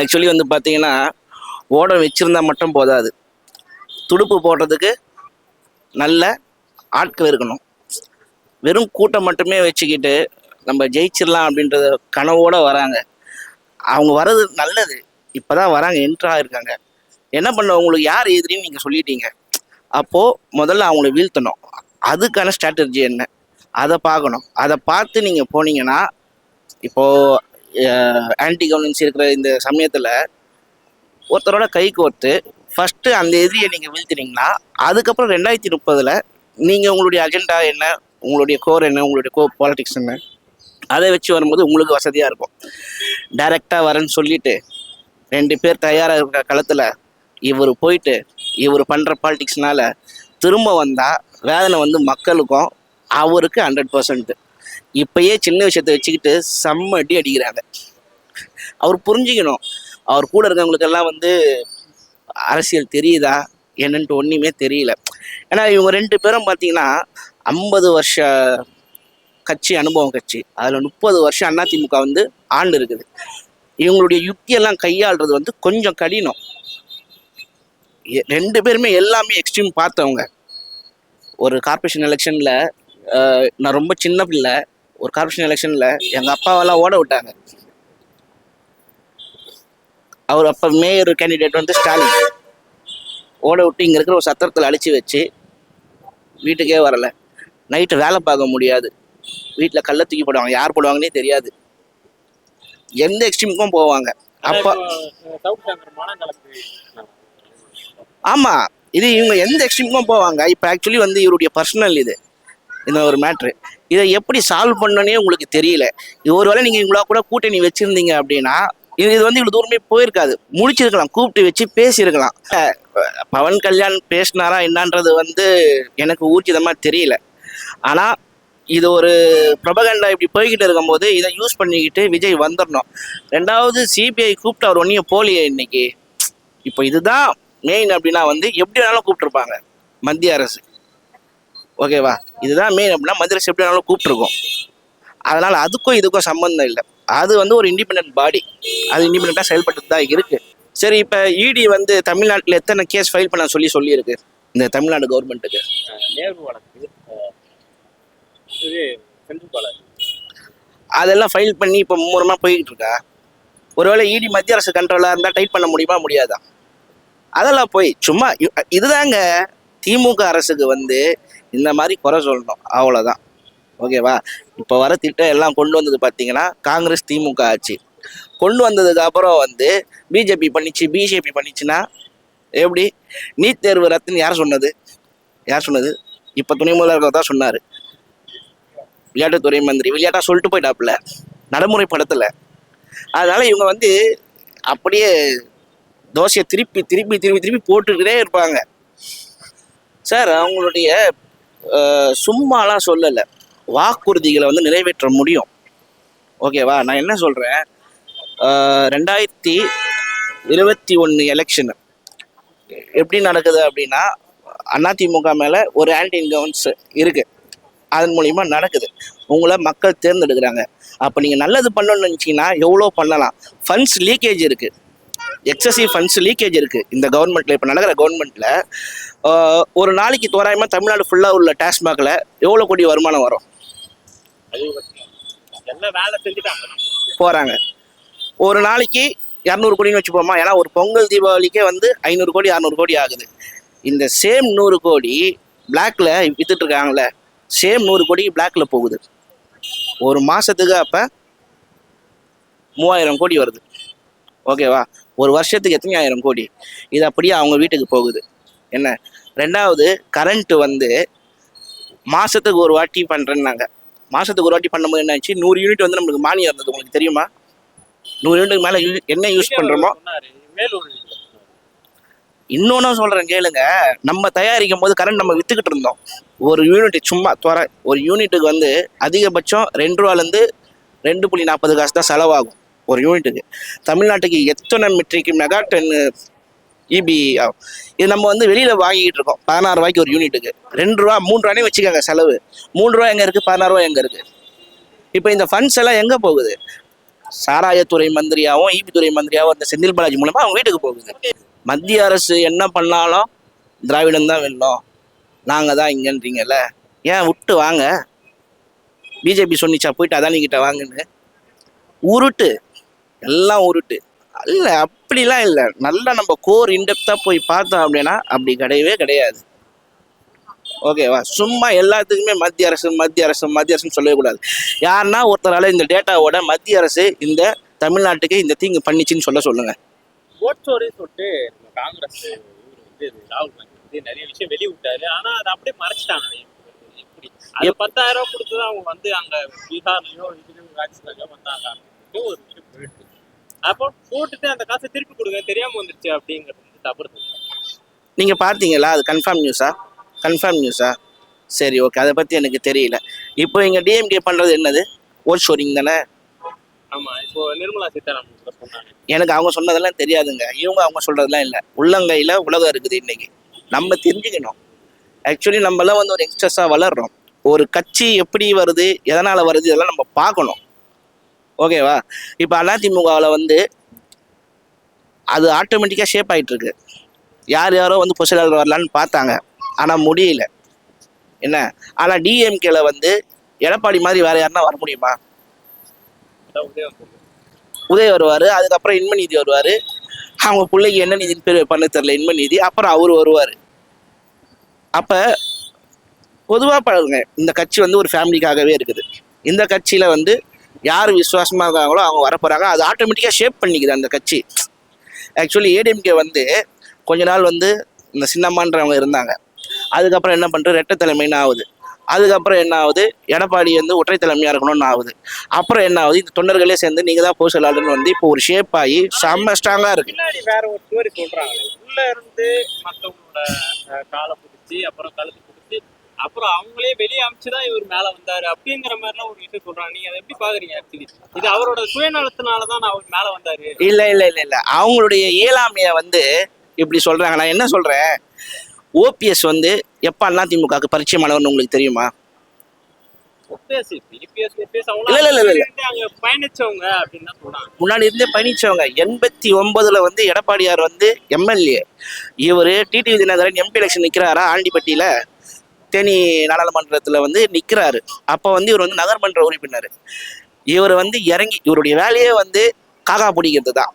Speaker 4: ஆக்சுவலி வந்து பார்த்தீங்கன்னா ஓடம் வச்சுருந்தா மட்டும் போதாது, துடுப்பு போடுறதுக்கு நல்ல ஆட்கள் இருக்கணும். வெறும் கூட்டம் மட்டுமே வச்சுக்கிட்டு நம்ம ஜெயிச்சிடலாம் அப்படின்றத கனவோடு வராங்க. அவங்க வர்றது நல்லது, இப்போ தான் வராங்க, என்ட்ராக இருக்காங்க. என்ன பண்ண, உங்களுக்கு யார் எதிரின்னு நீங்கள் சொல்லிட்டீங்க. அப்போது முதல்ல அவங்கள வீழ்த்தணும். அதுக்கான ஸ்ட்ராட்டஜி என்ன அதை பார்க்கணும். அதை பார்த்து நீங்கள் போனீங்கன்னா, இப்போது ஆன்டி கவர்னன்ஸ் இருக்கிற இந்த சமயத்தில் ஒருத்தரோட கைக்கு ஒருத்து ஃபஸ்ட்டு அந்த எதிரியை நீங்கள் வீழ்த்தினீங்கன்னா, அதுக்கப்புறம் 2030 நீங்கள் உங்களுடைய அஜெண்டா என்ன, உங்களுடைய கோர் என்ன, உங்களுடைய பாலிடிக்ஸ் என்ன, அதை வச்சு வரும்போது உங்களுக்கு வசதியாக இருக்கும். டைரெக்டாக வரேன்னு சொல்லிட்டு 2 பேர் தயாராக இருக்கிற களத்தில் இவர் போயிட்டு இவர் பண்ணுற பாலிடிக்ஸ்னால திரும்ப வந்தால் வேதனை வந்து மக்களுக்கும் அவருக்கு 100%. இப்பயே சின்ன விஷயத்த வச்சுக்கிட்டு செம்ம அடி அடிக்கிறாங்க. அவர் புரிஞ்சுக்கணும், அவர் கூட இருக்கவங்களுக்கெல்லாம் வந்து அரசியல் தெரியுதா என்னன்ட்டு ஒன்றுமே தெரியல. ஏன்னா இவங்க 2 பேரும் பார்த்தீங்கன்னா 50 வருஷ கட்சி அனுபவம் கட்சி, அதில் 30 வருஷம் அதிமுக வந்து ஆண்டு இருக்குது. இவங்களுடைய யுக்தியெல்லாம் கையாளுறது வந்து கொஞ்சம் கடினம். 2 பேருமே எல்லாமே எக்ஸ்ட்ரீம் பார்த்தவங்க. ஒரு கார்பரேஷன் எலெக்ஷனில் நான் ரொம்ப சின்ன பிள்ளை, ஒரு கார்பரேஷன் எலெக்ஷனில் எங்கள் அப்பாவெல்லாம் ஓட விட்டாங்க. அவர் அப்போ மேயர் கேண்டிடேட் வந்து ஸ்டாலின், ஓட விட்டு இங்கே இருக்கிற ஒரு சத்திரத்தில் அழிச்சு வச்சு வீட்டுக்கே வரலை. நைட்டு வேலை பார்க்க முடியாது, வீட்டில் கல்லை தூக்கி போடுவாங்க, யார் போடுவாங்கன்னே தெரியாது. எந்த எக்ஸ்ட்ரீமுக்கும் போவாங்க. அப்போ ஆமாம், இது இவங்க எந்த எக்ஸ்ட்ரீமுக்கும் போவாங்க. இப்போ ஆக்சுவலி வந்து இவருடைய பர்சனல் இந்த ஒரு மேட்ரு, இதை எப்படி சால்வ் பண்ணனே உங்களுக்கு தெரியல. இது ஒரு வேளை நீங்கள் இவங்களா கூட கூட்டணி வச்சுருந்தீங்க அப்படின்னா இது வந்து இவ்வளோ தூரமே போயிருக்காது, முடிச்சிருக்கலாம், கூப்பிட்டு வச்சு பேசியிருக்கலாம். பவன் கல்யாண் பேசினாரா என்னன்றது வந்து எனக்கு ஊர்ஜிதமாக தெரியல. ஆனால் இது ஒரு ப்ரொபகண்டா இப்படி போய்கிட்டு இருக்கும்போது இதை யூஸ் பண்ணிக்கிட்டு விஜய் வந்துடணும். 2வது சிபிஐ கூப்பிட்டு அவர் ஒன்றையும் போலியே இன்னைக்கு. இப்போ இதுதான் மெயின் அப்படின்னா வந்து எப்படி வேணாலும் கூப்பிட்டுருப்பாங்க மத்திய அரசு, ஓகேவா? இதுதான் மெயின் அப்படின்னா மத்திய அரசு எப்படி வேணாலும் கூப்பிட்டுருக்கோம். அதனால் அதுக்கும் இதுக்கும் சம்மந்தம் இல்லை. அது வந்து ஒரு இண்டிபெண்ட் பாடி, அது இண்டிபெண்ட்டாக செயல்பட்டு தான் இருக்குது. சரி, இப்போ இடி வந்து தமிழ்நாட்டில் எத்தனை கேஸ் ஃபைல் பண்ண சொல்லியிருக்கு இந்த தமிழ்நாடு கவர்மெண்ட்டுக்கு?
Speaker 5: நேரு வழக்கு,
Speaker 4: அதெல்லாம் ஃபைல் பண்ணி இப்போ மும்முரமாக போய்கிட்டு இருக்கா. ஒருவேளை இடி மத்திய அரசு கண்ட்ரோலாக இருந்தால் டைட் பண்ண முடியுமா, முடியாதா? அதெல்லாம் போய் சும்மா இதுதாங்க திமுக அரசுக்கு வந்து இந்த மாதிரி குறை சொல்லணும், அவ்வளோதான், ஓகேவா? இப்போ வர திட்டம் எல்லாம் கொண்டு வந்தது பார்த்தீங்கன்னா காங்கிரஸ் திமுக ஆட்சி. கொண்டு வந்ததுக்கு அப்புறம் வந்து பிஜேபி பண்ணிச்சுன்னா எப்படி? நீட் தேர்வு ரத்துன்னு யார் சொன்னது? இப்போ துணை முதல்வர் தான் சொன்னார். விளையாட்டுத்துறை மந்திரி விளையாட்டா சொல்லிட்டு போயிட்டாப்புல, நடைமுறைப்படுத்தலை. அதனால இவங்க வந்து அப்படியே தோசையை திருப்பி போட்டுக்கிட்டே இருப்பாங்க. சார், அவங்களுடைய சும்மாலாம் சொல்லலை, வாக்குறுதிகளை வந்து நிறைவேற்ற முடியும், ஓகேவா? நான் என்ன சொல்கிறேன், 2021 எலெக்ஷனு எப்படி நடக்குது அப்படின்னா அதிமுக மேலே ஒரு ஆன்டி இன்கவர்னன்ஸ் இருக்குது, அதன் மூலிமா நடக்குது. உங்களை மக்கள் தேர்ந்தெடுக்கிறாங்க. அப்போ நீங்கள் நல்லது பண்ணணும்னு நினச்சிங்கன்னா எவ்வளோ பண்ணலாம். ஃபண்ட்ஸ் லீக்கேஜ் இருக்குது, எக்ஸசிவ் ஃபண்ட்ஸ் லீக்கேஜ் இருக்குது இந்த கவர்மெண்ட்டில். இப்போ நடக்கிற கவர்மெண்ட்டில் ஒரு நாளைக்கு தோராயமாக தமிழ்நாடு ஃபுல்லாக உள்ள டாஸ்மாகில் எவ்வளோ கோடி வருமானம் வரும்?
Speaker 5: எல்லாம் வேலை செஞ்சுட்டாங்க.
Speaker 4: போகிறாங்க. ஒரு நாளைக்கு 200 கோடின்னு வச்சுப்போமா. ஏன்னா ஒரு பொங்கல் தீபாவளிக்கே வந்து 500 கோடி 600 கோடி ஆகுது. இந்த சேம் 100 கோடி பிளாக்ல வித்துட்டு இருக்காங்களே, சேம் 100 கோடி பிளாக்ல போகுது. ஒரு மாசத்துக்கு அப்ப 3000 கோடி வருது. ஓகேவா? ஒரு வருஷத்துக்கு எத்தனை ஆயிரம் கோடி? இது அப்படியே அவங்க வீட்டுக்கு போகுது. என்ன ரெண்டாவது, கரண்ட் வந்து மாசத்துக்கு ஒரு வாட்டி பண்றேன்னாங்க. மாசத்துக்கு ஒரு வாட்டி பண்ணும்போது என்ன ஆச்சு, 100 யூனிட் வந்து நம்மளுக்கு மானியம் இருந்தது. உங்களுக்கு தெரியுமா? 100 யூனிட்டுக்கு மேல என்ன யூஸ் பண்றோமோ. இன்னொன்னும் சொல்றேன் கேளுங்க, நம்ம தயாரிக்கும் போது கரண்ட் நம்ம வித்துக்கிட்டு இருந்தோம். ஒரு யூனிட் சும்மா ஒரு யூனிட்டுக்கு வந்து அதிகபட்சம் 2 ரூபாலேருந்து 2.40 காசு தான் செலவாகும் ஒரு யூனிட்டுக்கு. தமிழ்நாட்டுக்கு எத்தனை மெட்ரிக் மெகா டன் இபி இது நம்ம வந்து வெளியில வாங்கிக்கிட்டு இருக்கோம் 16 ரூபாய்க்கு ஒரு யூனிட்டுக்கு. 2 ரூபா 3 ரூபானே வச்சுக்கோங்க செலவு. 3 ரூபா எங்க இருக்கு, 16 ரூபா எங்க இருக்கு? இப்போ இந்த ஃபண்ட்ஸ் எல்லாம் எங்க போகுது? சாராயத்துறை மந்திரியாவும் இபி துறை மந்திரியாவும் அந்த செந்தில் பாலாஜி மூலமா அவங்க வீட்டுக்கு போகுது. மத்திய அரசு என்ன பண்ணாலும் திராவிடம் தான் வெல்லும், நாங்கள் தான் இங்கன்றீங்கல்ல, ஏன் விட்டு வாங்க. பிஜேபி சொன்னிச்சா போயிட்டு அதான் நீங்கிட்ட வாங்கன்னு? உருட்டு, எல்லாம் உருட்டு. இல்லை அப்படிலாம் இல்லை. நல்லா நம்ம கோர் இன்டெப்த்தாக போய் பார்த்தோம் அப்படின்னா அப்படி கிடையவே கிடையாது. ஓகேவா? சும்மா எல்லாத்துக்குமே மத்திய அரசு மத்திய அரசு மத்திய அரசுன்னு சொல்லவே கூடாது. யாருன்னா ஒருத்தரால இந்த டேட்டாவோட மத்திய அரசு இந்த தமிழ்நாட்டுக்கு இந்த தீங்கு பண்ணிச்சுன்னு சொல்லுங்க.
Speaker 5: ஓட்சோரின்னு சொல்லிட்டு நம்ம காங்கிரஸ் இவர் வந்து ராகுல் காந்தி வந்து நிறைய விஷயம் வெளியே விட்டாரு. ஆனா அதை அப்படியே மறைச்சிட்டாங்க. எப்படி அது 10,000 ரூபாய் கொடுத்துதான் அவங்க வந்து அங்க பீகார்லயோ இதுலயோ ராஜஸ்தான்லயோ வந்தாங்க அப்படின்னு ஒரு விஷயம் போயிட்டு. அப்போ போட்டுட்டு அந்த காசை திருப்பி கொடுங்க, தெரியாம வந்துருச்சு அப்படிங்கிறது வந்து தவறு.
Speaker 4: நீங்க பார்த்தீங்களா? அது கன்ஃபார்ம் நியூஸா? சரி, ஓகே, அதை பத்தி எனக்கு தெரியல. இப்போ இங்க டிஎம்கே பண்றது என்னது? ஓட் ஷோரிங் தானே.
Speaker 5: ஆமா, இப்போ நிர்மலா சீதாராமன் கூட சொன்னாங்க.
Speaker 4: எனக்கு அவங்க சொன்னதெல்லாம் தெரியாதுங்க. அவங்க சொல்றதெல்லாம் இல்லை. உள்ளங்கையில உலகம் இருக்குது இன்னைக்கு. நம்ம தெரிஞ்சுக்கணும். ஆக்சுவலி நம்மளாம் வந்து ஒரு யங்ஸ்டர்ஸாக வளர்றோம். ஒரு கட்சி எப்படி வருது, எதனால வருது, இதெல்லாம் நம்ம பார்க்கணும். ஓகேவா? இப்போ அதிமுகவில் வந்து அது ஆட்டோமேட்டிக்காக ஷேப் ஆகிட்டு இருக்கு. யாரோ வந்து பொசிஷனில் வரலான்னு பார்த்தாங்க, ஆனால் முடியல. என்ன? ஆனால் டிஎம்கேல வந்து எடப்பாடி மாதிரி வேற யாருன்னா வர முடியுமா? உதய வருவார், அதுக்கப்புறம் இன்ம நீதி வருவார். அவங்க பிள்ளைக்கு என்ன நீதினு பேர் பண்ண தெரியல, இன்ம நீதி. அப்புறம் அவர் வருவார். அப்போ பொதுவாக பாருங்க, இந்த கட்சி வந்து ஒரு ஃபேமிலிக்காகவே இருக்குது. இந்த கட்சியில் வந்து யார் விசுவாசமாக இருக்காங்களோ அவங்க வரப்போகிறாங்க. அது ஆட்டோமேட்டிக்காக ஷேப் பண்ணிக்குது அந்த கட்சி. ஆக்சுவலி ஏடிஎம்கே வந்து கொஞ்ச நாள் வந்து இந்த சின்னம்மான்றவங்க இருந்தாங்க. அதுக்கப்புறம் என்ன பண்ணுறது, ரெட்டை தலைமைன்னு ஆகுது. அதுக்கப்புறம் என்ன ஆகுது, எடப்பாடி வந்து ஒற்றை தலைமையாக இருக்கணும்னு ஆகுது. அப்புறம் என்ன ஆகுது, இந்த தொண்டர்களே சேர்ந்து நீங்கள் தான் போஸ்டலாளர்னு வந்து இப்போ ஒரு ஷேப் ஆகி செம்ம ஸ்ட்ராங்காக இருக்குது.
Speaker 5: பின்னாடி வேற ஒரு ஸ்டோரி சொல்கிறாங்க. உள்ள இருந்து மற்றவங்களோட காலை பிடிச்சி அப்புறம் கழுத்து பிடிச்சி அப்புறம் அவங்களே வெளியே அமைச்சுதான் இவர் மேலே வந்தார் அப்படிங்கிற மாதிரிலாம் ஒரு விஷயம் சொல்கிறாங்க. நீங்கள் அதை எப்படி பார்க்குறீங்க? ஆக்சுவலி இது அவரோட சுயநலத்தினால தான் அவர் மேலே வந்தார்.
Speaker 4: இல்லை, அவங்களுடைய இயலாமையை வந்து இப்படி சொல்கிறாங்க. நான் என்ன சொல்கிறேன், ஓபிஎஸ் வந்து எப்போ அதிமுகவுக்கு பரிச்சயமானவர்னு உங்களுக்கு தெரியுமா?
Speaker 5: பயணிச்சவங்க அப்படின்னு தான் சொல்றாங்க.
Speaker 4: முன்னாடி இருந்தே பயணிச்சவங்க. 89 வந்து எடப்பாடியார் வந்து எம்எல்ஏ. இவர் டிடிவி தினகரன் எம்பி எலெக்ஷன் நிற்கிறாரா ஆண்டிப்பட்டியில், தேனி நாடாளுமன்றத்தில் வந்து நிற்கிறாரு. அப்போ வந்து இவர் வந்து நகர்மன்ற உறுப்பினர். இவர் வந்து இறங்கி இவருடைய வேலையே வந்து காக்கா பிடிக்கிறது தான்.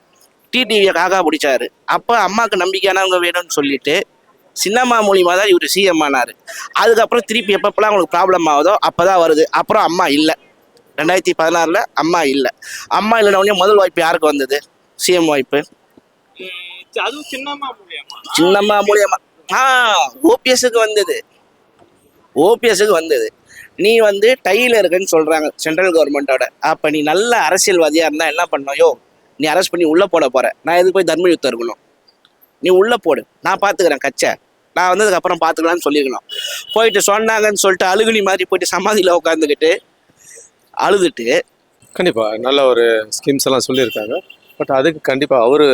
Speaker 4: டிடிவியை காக்கா பிடிச்சாரு. அப்போ அம்மாவுக்கு நம்பிக்கையானவங்க வேணும்னு சொல்லிட்டு சின்னம்மா மூலியமாக தான் இவர் சிஎம் ஆனார். அதுக்கப்புறம் திருப்பி எப்பப்பெல்லாம் அவங்களுக்கு ப்ராப்ளம் ஆகுதோ அப்போ தான் வருது. அப்புறம் அம்மா இல்லை. 2016 அம்மா இல்லை. அம்மா இல்லைனோடனே முதல் வாய்ப்பு யாருக்கு வந்தது? சிஎம் வாய்ப்பு.
Speaker 5: அதுவும் சின்னம்மா மூலியமா
Speaker 4: ஓபிஎஸ்க்கு வந்தது. நீ வந்து டையில் இருக்குன்னு சொல்கிறாங்க சென்ட்ரல் கவர்மெண்ட்டோட. அப்போ நீ நல்ல அரசியல்வாதியாக இருந்தால் என்ன பண்ணோயோ, நீ அரெஸ்ட் பண்ணி உள்ளே போட போகிற. நான் எதுக்கு போய் தர்ம யுத்தம் இருக்கணும்? நீ உள்ளே போடு, நான் பார்த்துக்கிறேன் கட்சை, நான் வந்ததுக்கப்புறம் பார்த்துக்கலான்னு சொல்லியிருக்கணும். போயிட்டு சொன்னாங்கன்னு சொல்லிட்டு அழுகுனி மாதிரி போயிட்டு சமாதியில் உட்காந்துக்கிட்டு அழுதுட்டு.
Speaker 6: கண்டிப்பாக நல்ல ஒரு ஸ்கீம்ஸ் எல்லாம் சொல்லியிருக்காங்க. பட் அதுக்கு கண்டிப்பாக அவர்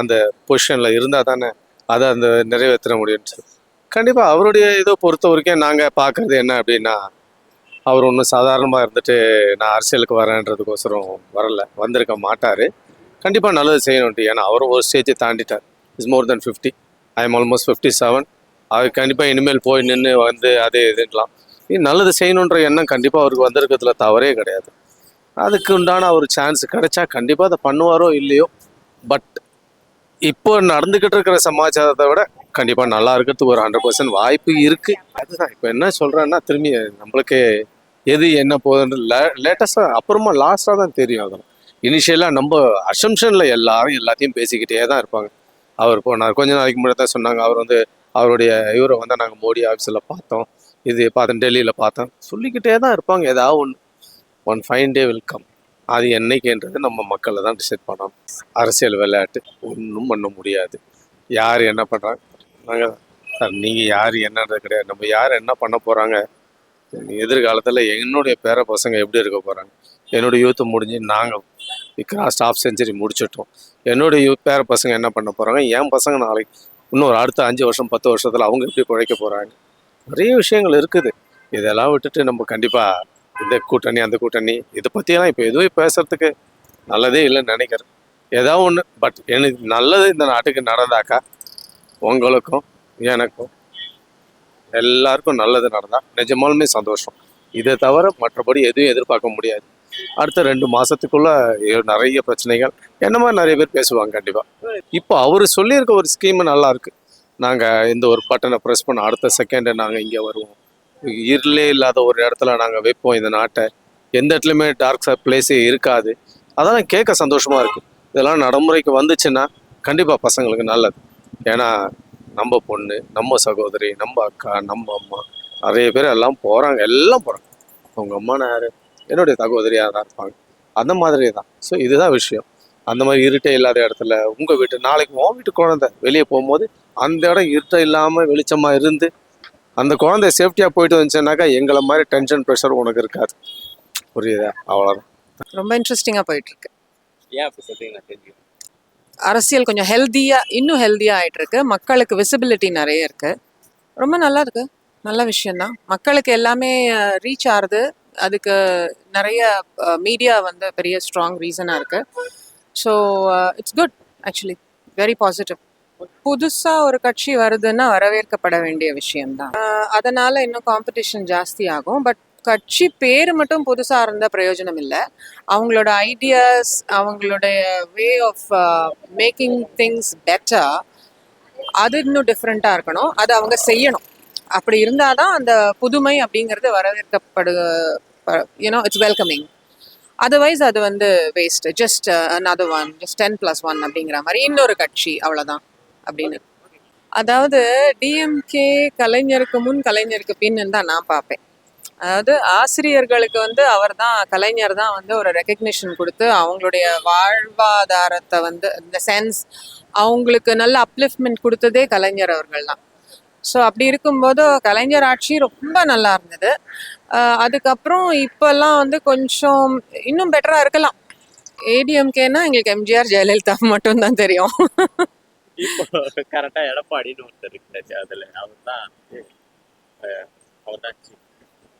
Speaker 6: அந்த பொசிஷனில் இருந்தால் தானே அதை அந்த நிறைவேற்ற முடியும்னு. கண்டிப்பாக அவருடைய இதை பொறுத்த வரைக்கும் நாங்கள் பார்க்குறது என்ன அப்படின்னா, அவர் ஒன்றும் சாதாரணமாக இருந்துட்டு நான் அரசியலுக்கு வரேன்றதுக்கோசரம் வந்திருக்க மாட்டார். கண்டிப்பாக நல்லது செய்யணுன்ட்டு. ஏன்னா அவரும் ஒரு ஸ்டேஜை தாண்டிட்டார். Is more than 50. I am almost 57. அவர் கண்டிப்பாக இனிமேல் போய் நின்று வந்து அது இதுக்கலாம். நல்லது செய்யணுன்ற எண்ணம் கண்டிப்பாக அவருக்கு வந்திருக்கிறதுல தவறே கிடையாது. அதுக்கு உண்டான ஒரு சான்ஸ் கிடைச்சா கண்டிப்பாக அதை பண்ணுவாரோ இல்லையோ. பட் இப்போ நடந்துக்கிட்டு இருக்கிற சமாச்சாரத்தை விட கண்டிப்பாக நல்லா இருக்கிறதுக்கு ஒரு 100% வாய்ப்பு இருக்குது. அதுதான் இப்போ என்ன சொல்கிறேன்னா, திரும்பி நம்மளுக்கு எது என்ன போகுதுன்னு லேட்டஸ்ட்டாக அப்புறமா லாஸ்ட்டாக தான் தெரியும். அதெல்லாம் இனிஷியலாக நம்ம அசம்ஷனில் எல்லாரும் எல்லாத்தையும் பேசிக்கிட்டே தான் இருப்பாங்க. அவர் போனார் கொஞ்ச நாளைக்கு முன்னாடி தான் சொன்னாங்க, அவர் வந்து அவருடைய இவரை வந்து நாங்கள் மோடி ஆஃபீஸில் பார்த்தோம், இது பார்த்தோம், டெல்லியில் பார்த்தோம், சொல்லிக்கிட்டே தான் இருப்பாங்க. ஏதாவது one fine day will come. அது என்னைக்குன்றது நம்ம மக்களை தான் டிசைட் பண்ணணும். அரசியல் விளையாட்டு ஒன்றும் பண்ண முடியாது. யார் என்ன பண்ணுறாங்க நாங்கள் சார், நீங்கள் யார் என்னன்றது கிடையாது. நம்ம யார் என்ன பண்ண போகிறாங்க, எதிர்காலத்தில் என்னுடைய பேர பசங்க எப்படி இருக்க போகிறாங்க. என்னுடைய யூத்து முடிஞ்சு நாங்கள் கிராஸ் ஹாஃப் செஞ்சுரி முடிச்சிட்டோம். என்னுடைய பேர பசங்க என்ன பண்ண போகிறாங்க, என் பசங்க நாளைக்கு இன்னொரு அடுத்த 5 வருஷம் 10 வருஷத்தில் அவங்க எப்படி பிழைக்க போகிறாங்க. நிறைய விஷயங்கள் இருக்குது. இதெல்லாம் விட்டுட்டு நம்ம கண்டிப்பாக இந்த கூட்டணி அந்த கூட்டணி இதை பற்றியெல்லாம் இப்போ எதுவும் பேசுறதுக்கு நல்லதே இல்லைன்னு நினைக்கிறேன். ஏதாவது ஒன்று பட் எனக்கு நல்லது இந்த நாட்டுக்கு நடந்தாக்கா உங்களுக்கும் எனக்கும் எல்லாருக்கும் நல்லது நடந்தால் நிஜமாலுமே சந்தோஷம். இதை தவிர மற்றபடி எதுவும் எதிர்பார்க்க முடியாது. அடுத்த 2 மாதத்துக்குள்ளே நிறைய பிரச்சனைகள் என்ன மாதிரி நிறைய பேர் பேசுவாங்க கண்டிப்பாக. இப்போ அவர் சொல்லியிருக்க ஒரு ஸ்கீமு நல்லா இருக்கு. நாங்கள் இந்த ஒரு பட்டனை ப்ரெஸ் பண்ண அடுத்த செகண்டு நாங்கள் இங்கே வருவோம், இருளே இல்லாத ஒரு இடத்துல நாங்கள் வைப்போம் இந்த நாட்டை, எந்த இடத்துலையுமே டார்க் பிளேஸே இருக்காது. அதெல்லாம் கேட்க சந்தோஷமாக இருக்குது. இதெல்லாம் நடைமுறைக்கு வந்துச்சுன்னா கண்டிப்பாக பசங்களுக்கு நல்லது. ஏன்னா நம்ம பொண்ணு, நம்ம சகோதரி, நம்ம அக்கா, நம்ம அம்மா நிறைய பேர் எல்லாம் போகிறாங்க, எல்லாம் போகிறாங்க. அவங்க அம்மா யார், என்னுடைய சகோதரியாக தான் இருப்பாங்க. அந்த மாதிரி தான். ஸோ இதுதான் விஷயம். அந்த மாதிரி இருட்டே இல்லாத இடத்துல உங்கள் வீட்டு நாளைக்கு உன் வீட்டு குழந்தை வெளியே போகும்போது அந்த இடம் இருட்டை இல்லாமல் வெளிச்சமாக இருந்து அந்த குழந்தை சேஃப்டியாக போயிட்டு வந்துச்சுன்னாக்கா எங்களை மாதிரி டென்ஷன் ப்ரெஷர் உனக்கு இருக்காது. புரியுதா? அவ்வளோதான்.
Speaker 7: ரொம்ப இன்ட்ரெஸ்டிங்காக போயிட்டு இருக்கு.
Speaker 5: ஏன் அப்படி சொல்றீங்க நான் தெரிஞ்சுக்கிறேன்.
Speaker 7: அரசியல் கொஞ்சம் இன்னும் ஹெல்த்தியாக ஆயிட்டு இருக்கு. மக்களுக்கு விசிபிலிட்டி நிறைய இருக்கு. ரொம்ப நல்லா இருக்கு. நல்ல விஷயம்தான். மக்களுக்கு எல்லாமே ரீச் ஆகுது. அதுக்கு நிறைய மீடியா வந்து பெரிய ஸ்ட்ராங் ரீசனாக இருக்கு. So it's good actually, very positive. புதுசாக ஒரு கட்சி வருதுன்னா வரவேற்கப்பட வேண்டிய விஷயம்தான். அதனால இன்னும் காம்படிஷன் ஜாஸ்தி ஆகும். பட் கட்சி பேர் மட்டும் புதுசாக இருந்தால் பிரயோஜனம் இல்லை. அவங்களோட ஐடியாஸ், அவங்களுடைய way of making things better, அது இன்னும் டிஃப்ரெண்ட்டாக இருக்கணும். அது அவங்க செய்யணும். அப்படி இருந்தால் தான் அந்த புதுமை அப்படிங்கிறது இட்ஸ் வெல்கமிங். அதர்வைஸ் அது வந்து waste. Just another one, just 10+1 அப்படிங்கிற மாதிரி இன்னொரு கட்சி, அவ்வளோதான் அப்படின்னு. அதாவது டிஎம்கே கலைஞருக்கு முன் கலைஞருக்கு பின்னு தான் நான் பார்ப்பேன். அதாவது ஆசிரியர்களுக்கு வந்து கலைஞர் தான் வந்து ஒரு ரெக்கக்னிஷன் கொடுத்து அவங்களுடைய வாழ்வாதாரத்தை வந்து இந்த சென்ஸ் அவங்களுக்கு நல்ல அப்லிஃப்ட்மெண்ட் கொடுத்ததே கலைஞர் அவர்கள் தான். ஸோ அப்படி இருக்கும்போது கலைஞர் ஆட்சி ரொம்ப நல்லா இருந்தது. அதுக்கப்புறம் இப்போல்லாம் வந்து கொஞ்சம் இன்னும் பெட்டராக இருக்கலாம். ஏடிஎம்கேனா எங்களுக்கு எம்ஜிஆர் ஜெயலலிதா மட்டும்தான் தெரியும்.
Speaker 5: இப்போ கரெக்டா எடப்பாடின்னு ஒருத்தர் இருக்காச்சு, அதுல அவர் தான்.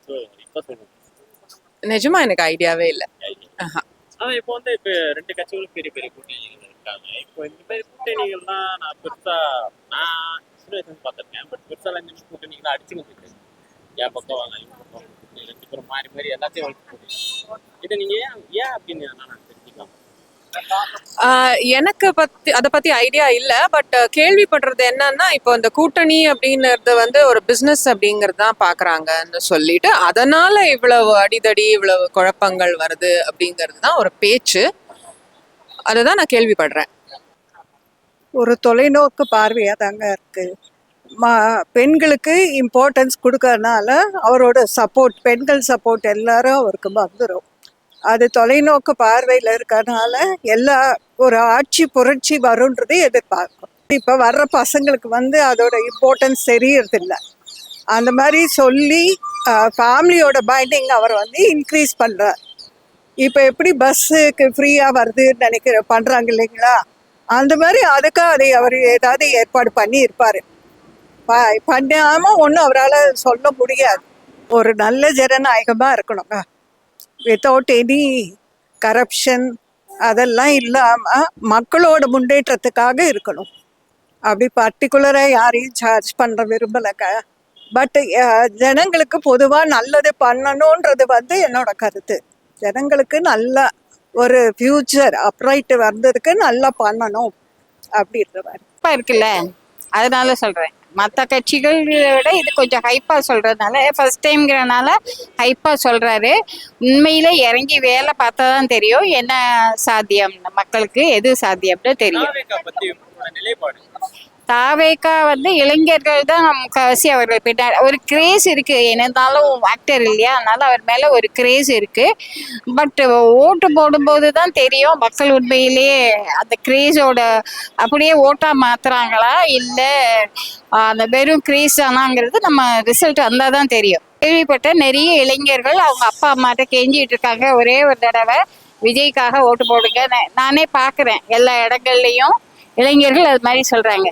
Speaker 5: ஸோ இப்போ சொல்லுங்க.
Speaker 7: நிஜமா எனக்கு ஐடியாவே இல்லை.
Speaker 5: ஆனா இப்போ வந்து இப்போ 2 கட்சிகளும் பெரிய பெரிய கூட்டணிகள் இருக்காங்க. இப்போ இந்த மாதிரி கூட்டணிகள்லாம் நான் சின்ன வயசுல பார்த்துருக்கேன். பட் பெருசாக இந்த மாதிரி கூட்டணிகளை அடிச்சுக்க போயிட்டு என் பக்கம் வாங்க இவங்க பக்கம் 2 பேரும் மாறி எல்லாத்தையும் வளர்த்து போட்டு இதை நீங்க ஏன் அப்படின்னு நான் தெரிஞ்சுக்கலாம்.
Speaker 7: எனக்கு அதை பத்தி ஐடியா இல்லை. பட் கேள்விப்படுறது என்னன்னா, இப்போ இந்த கூட்டணி அப்படின்றது வந்து ஒரு பிஸ்னஸ் அப்படிங்கிறது தான் பாக்குறாங்கன்னு சொல்லிட்டு அதனால இவ்வளவு அடிதடி, இவ்வளவு குழப்பங்கள் வருது அப்படிங்கிறது தான் ஒரு பேச்சு. அதுதான் நான் கேள்விப்படுறேன்.
Speaker 8: ஒரு தொலைநோக்கு பார்வையாக தாங்க இருக்கு. பெண்களுக்கு இம்பார்ட்டன்ஸ் கொடுக்கறதுனால அவரோட சப்போர்ட், பெண்கள் சப்போர்ட் எல்லாரும் அவருக்கு வந்துடும். அது தொலைநோக்கு பார்வையில் இருக்கறனால ஒரு ஆட்சி புரட்சி வரும்ன்றதை எதிர்பார்க்கும். இப்போ வர்ற பசங்களுக்கு வந்து அதோட இம்பார்ட்டன்ஸ் தெரியறதில்ல. அந்த மாதிரி சொல்லி ஃபேமிலியோட பைண்டிங் அவர் வந்து இன்க்ரீஸ் பண்ணுறார். இப்போ எப்படி பஸ்ஸுக்கு ஃப்ரீயாக வருதுன்னு பண்ணுறாங்க இல்லைங்களா, அந்த மாதிரி அதை அவர் ஏதாவது ஏற்பாடு பண்ணி இருப்பார். பண்ணாமல் ஒன்றும் அவரால் சொல்ல முடியாது. ஒரு நல்ல ஜனநாயகமாக இருக்கணுங்க, வித்தவுட் எனி கரப்ஷன், அதெல்லாம் இல்லாம மக்களோட முன்னேற்றத்துக்காக இருக்கணும். அப்படி பர்டிகுலரா யாரையும் சார்ஜ் பண்ற விரும்பலங்க. பட் ஜனங்களுக்கு பொதுவா நல்லது பண்ணணும்ன்றது என்னோட கருத்து. ஜனங்களுக்கு நல்ல ஒரு ஃபியூச்சர் அப்ரைட் வந்ததுக்கு நல்லா பண்ணணும் அப்படின்ற மாதிரி.
Speaker 9: இருக்குல்ல, அதனால சொல்றேன். மற்ற கட்சிகள் விட இது கொஞ்சம் ஹைப்பா சொல்றதுனால, ஃபர்ஸ்ட் டைம்ங்கிறனால ஹைப்பா சொல்றாரு. உண்மையில இறங்கி வேலை பார்த்தா தான் தெரியும் என்ன சாத்தியம், மக்களுக்கு எது சாத்தியம்னு தெரியும்.
Speaker 5: தாவேகா பத்தி உங்களோட நிலைப்பாடு?
Speaker 9: தாவேக்கா இளைஞர்கள் தான் முக்கால்வாசி அவர்கள் பின்னாடி ஒரு கிரேஸ் இருக்கு. என்னந்தாலும் ஆக்டர் இல்லையா, அதனால அவர் மேல ஒரு கிரேஸ் இருக்கு. பட் ஓட்டு போடும்போது தான் தெரியும் மக்கள் உண்மையிலேயே அந்த கிரேஸோட அப்படியே ஓட்டா மாத்துறாங்களா இல்ல அந்த வெறும் கிரேஸ் தானாங்கிறது நம்ம ரிசல்ட் வந்தா தான் தெரியும். கேள்விப்பட்ட நிறைய இளைஞர்கள் அவங்க அப்பா அம்மாட்ட கெஞ்சிட்டு இருக்காங்க, ஒரே ஒரு தடவை விஜய்க்காக ஓட்டு போடுங்க. நானே பாக்குறேன் எல்லா இடங்கள்லயும் இளைஞர்கள் அது மாதிரி சொல்றாங்க.